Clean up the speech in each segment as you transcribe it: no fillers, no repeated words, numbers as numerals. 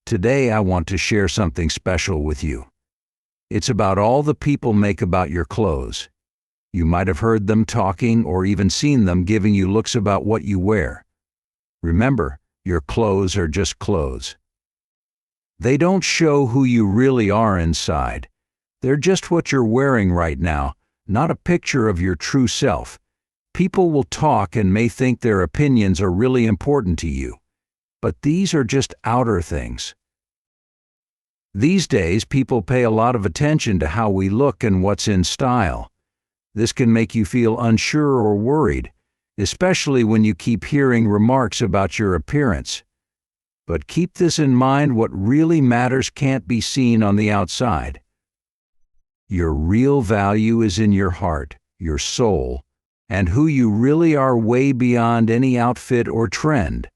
Today I want to share something special with you. It's about all the people make about your clothes. You might have heard them talking or even seen them giving you looks about what you wear. Remember, your clothes are just clothes. They don't show who you really are inside. They're just what you're wearing right now, not a picture of your true self. People will talk and may think their opinions are really important to you, but these are just outer things. These days, people pay a lot of attention to how we look and what's in style. This can make you feel unsure or worried, especially when you keep hearing remarks about your appearance. But keep this in mind: what really matters can't be seen on the outside. Your real value is in your heart, your soul, and who you really are, way beyond any outfit or trend.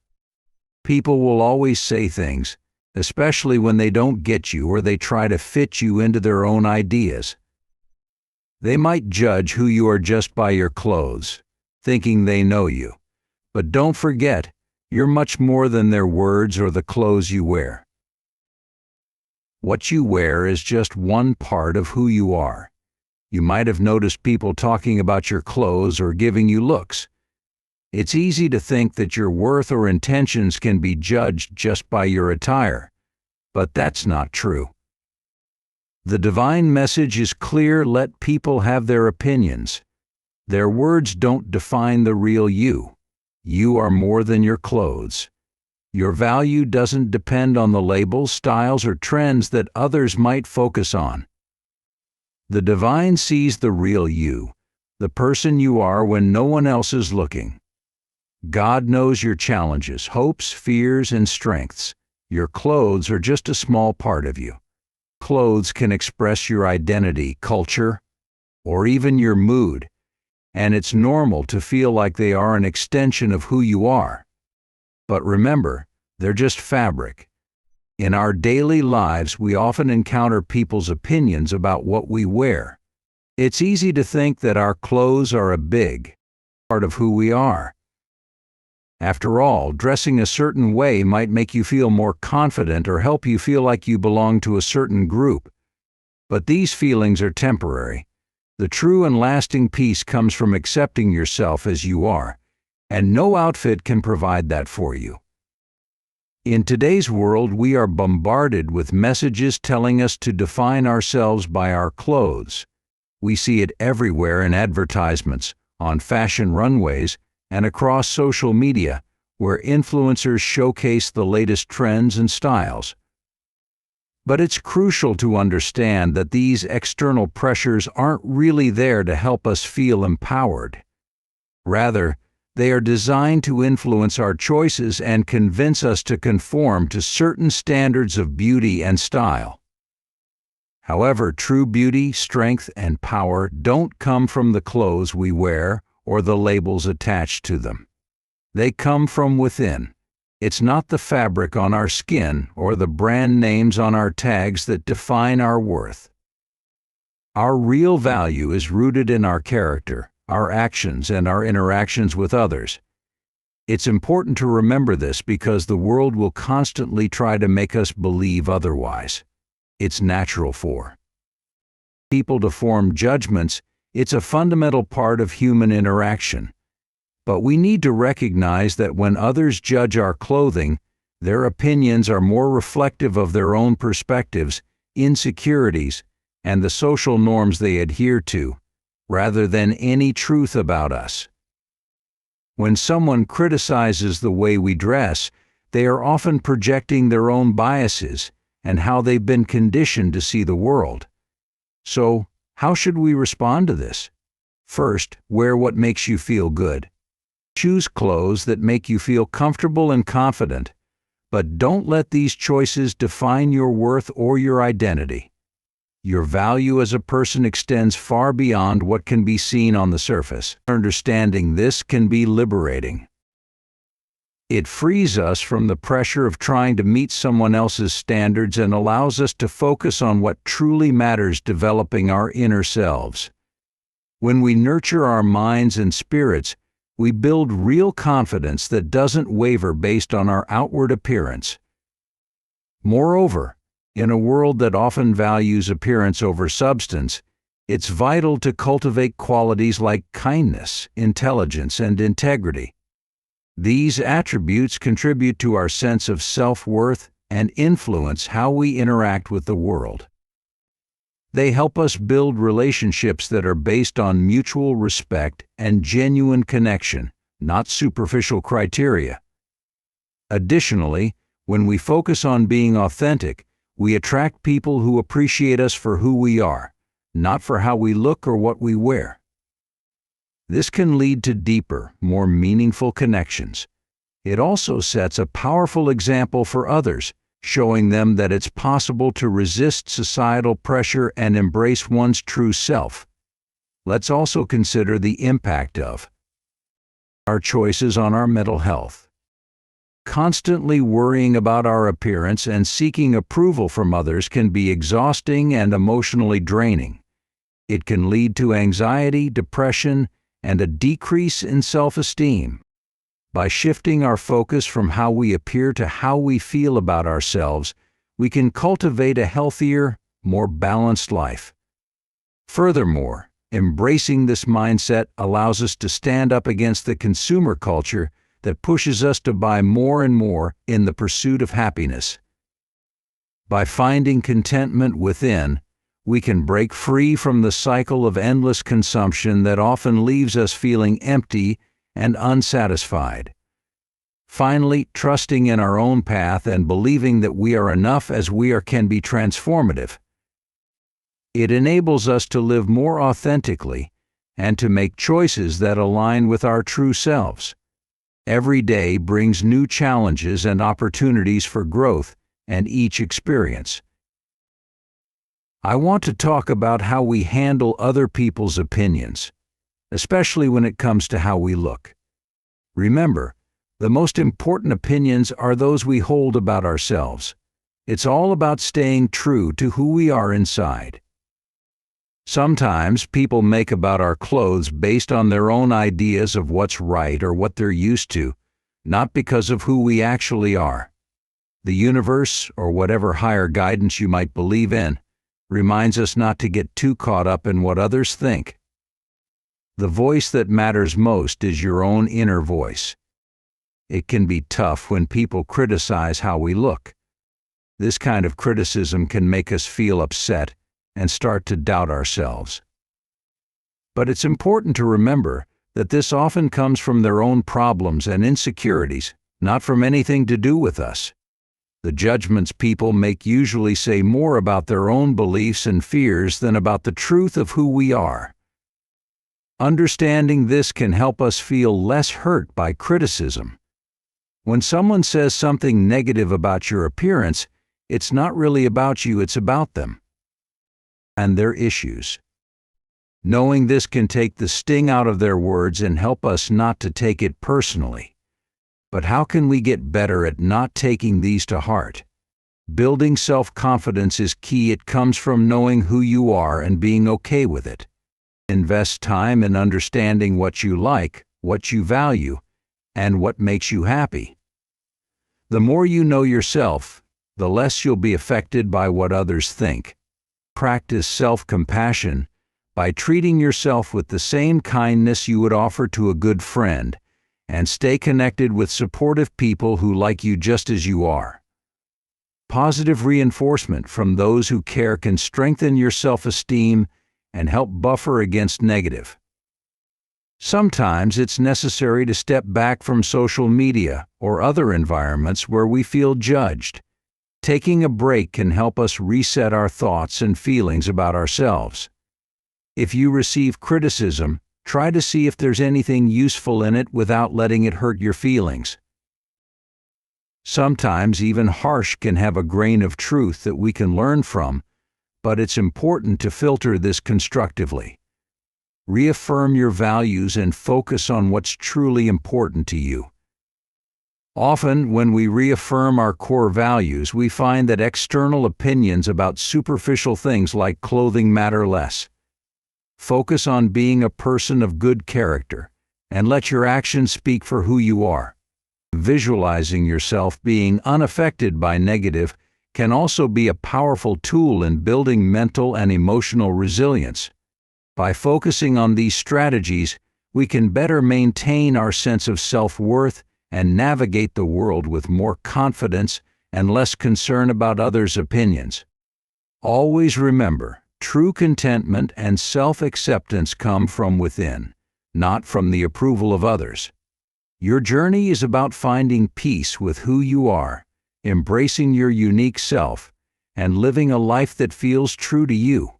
People will always say things, especially when they don't get you or they try to fit you into their own ideas. They might judge who you are just by your clothes, thinking they know you. But don't forget, you're much more than their words or the clothes you wear. What you wear is just one part of who you are. You might have noticed people talking about your clothes or giving you looks. It's easy to think that your worth or intentions can be judged just by your attire, but that's not true. The divine message is clear: let people have their opinions. Their words don't define the real you. You are more than your clothes. Your value doesn't depend on the labels, styles, or trends that others might focus on. The divine sees the real you, the person you are when no one else is looking. God knows your challenges, hopes, fears, and strengths. Your clothes are just a small part of you. Clothes can express your identity, culture, or even your mood, and it's normal to feel like they are an extension of who you are. But remember, they're just fabric. In our daily lives, we often encounter people's opinions about what we wear. It's easy to think that our clothes are a big part of who we are. After all, dressing a certain way might make you feel more confident or help you feel like you belong to a certain group. But these feelings are temporary. The true and lasting peace comes from accepting yourself as you are, and no outfit can provide that for you. In today's world, we are bombarded with messages telling us to define ourselves by our clothes. We see it everywhere in advertisements, on fashion runways, and across social media, where influencers showcase the latest trends and styles. But it's crucial to understand that these external pressures aren't really there to help us feel empowered. Rather, they are designed to influence our choices and convince us to conform to certain standards of beauty and style. However, true beauty, strength, and power don't come from the clothes we wear or the labels attached to them. They come from within. It's not the fabric on our skin or the brand names on our tags that define our worth. Our real value is rooted in our character, our actions, and our interactions with others. It's important to remember this because the world will constantly try to make us believe otherwise. It's natural for people to form judgments. It's a fundamental part of human interaction. But we need to recognize that when others judge our clothing, their opinions are more reflective of their own perspectives, insecurities, and the social norms they adhere to, rather than any truth about us. When someone criticizes the way we dress, they are often projecting their own biases and how they've been conditioned to see the world. So, how should we respond to this? First, wear what makes you feel good. Choose clothes that make you feel comfortable and confident, but don't let these choices define your worth or your identity. Your value as a person extends far beyond what can be seen on the surface. Understanding this can be liberating. It frees us from the pressure of trying to meet someone else's standards and allows us to focus on what truly matters, developing our inner selves. When we nurture our minds and spirits, we build real confidence that doesn't waver based on our outward appearance. Moreover, in a world that often values appearance over substance, it's vital to cultivate qualities like kindness, intelligence, and integrity. These attributes contribute to our sense of self-worth and influence how we interact with the world. They help us build relationships that are based on mutual respect and genuine connection, not superficial criteria. Additionally, when we focus on being authentic, we attract people who appreciate us for who we are, not for how we look or what we wear. This can lead to deeper, more meaningful connections. It also sets a powerful example for others, showing them that it's possible to resist societal pressure and embrace one's true self. Let's also consider the impact of our choices on our mental health. Constantly worrying about our appearance and seeking approval from others can be exhausting and emotionally draining. It can lead to anxiety, depression, and a decrease in self-esteem. By shifting our focus from how we appear to how we feel about ourselves, we can cultivate a healthier, more balanced life. Furthermore, embracing this mindset allows us to stand up against the consumer culture that pushes us to buy more and more in the pursuit of happiness. By finding contentment within, we can break free from the cycle of endless consumption that often leaves us feeling empty and unsatisfied. Finally, trusting in our own path and believing that we are enough as we are can be transformative. It enables us to live more authentically and to make choices that align with our true selves. Every day brings new challenges and opportunities for growth, and each experience. I want to talk about how we handle other people's opinions, especially when it comes to how we look. Remember, the most important opinions are those we hold about ourselves. It's all about staying true to who we are inside. Sometimes people make about our clothes based on their own ideas of what's right or what they're used to, not because of who we actually are. The universe, or whatever higher guidance you might believe in, reminds us not to get too caught up in what others think. The voice that matters most is your own inner voice. It can be tough when people criticize how we look. This kind of criticism can make us feel upset and start to doubt ourselves. But it's important to remember that this often comes from their own problems and insecurities, not from anything to do with us. The judgments people make usually say more about their own beliefs and fears than about the truth of who we are. Understanding this can help us feel less hurt by criticism. When someone says something negative about your appearance, it's not really about you, it's about them and their issues. Knowing this can take the sting out of their words and help us not to take it personally. But how can we get better at not taking these to heart? Building self-confidence is key. It comes from knowing who you are and being okay with it. Invest time in understanding what you like, what you value, and what makes you happy. The more you know yourself, the less you'll be affected by what others think. Practice self-compassion by treating yourself with the same kindness you would offer to a good friend, and stay connected with supportive people who like you just as you are. Positive reinforcement from those who care can strengthen your self-esteem and help buffer against negative. Sometimes it's necessary to step back from social media or other environments where we feel judged. Taking a break can help us reset our thoughts and feelings about ourselves. If you receive criticism, try to see if there's anything useful in it without letting it hurt your feelings. Sometimes even harsh can have a grain of truth that we can learn from, but it's important to filter this constructively. Reaffirm your values and focus on what's truly important to you. Often, when we reaffirm our core values, we find that external opinions about superficial things like clothing matter less. Focus on being a person of good character, and let your actions speak for who you are. Visualizing yourself being unaffected by negative can also be a powerful tool in building mental and emotional resilience. By focusing on these strategies, we can better maintain our sense of self-worth and navigate the world with more confidence and less concern about others' opinions. Always remember, true contentment and self-acceptance come from within, not from the approval of others. Your journey is about finding peace with who you are, embracing your unique self, and living a life that feels true to you.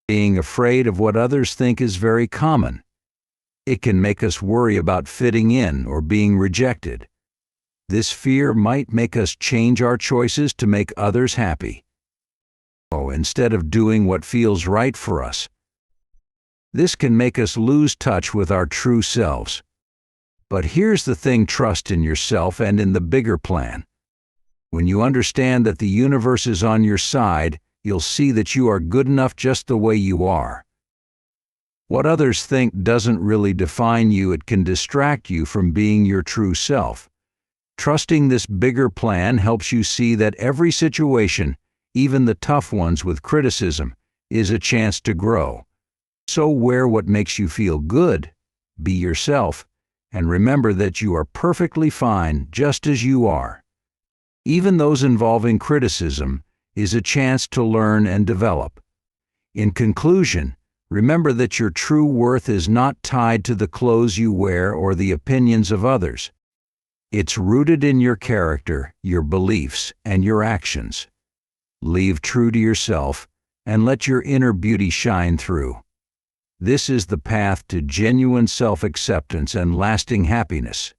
Being afraid of what others think is very common. It can make us worry about fitting in or being rejected. This fear might make us change our choices to make others happy, instead of doing what feels right for us. This can make us lose touch with our true selves. But here's the thing: trust in yourself and in the bigger plan. When you understand that the universe is on your side, you'll see that you are good enough just the way you are. What others think doesn't really define you. It can distract you from being your true self. Trusting this bigger plan helps you see that every situation, even the tough ones with criticism, is a chance to grow. So wear what makes you feel good, be yourself, and remember that you are perfectly fine just as you are. Even those involving criticism is a chance to learn and develop. In conclusion, remember that your true worth is not tied to the clothes you wear or the opinions of others. It's rooted in your character, your beliefs, and your actions. Live true to yourself and let your inner beauty shine through. This is the path to genuine self-acceptance and lasting happiness.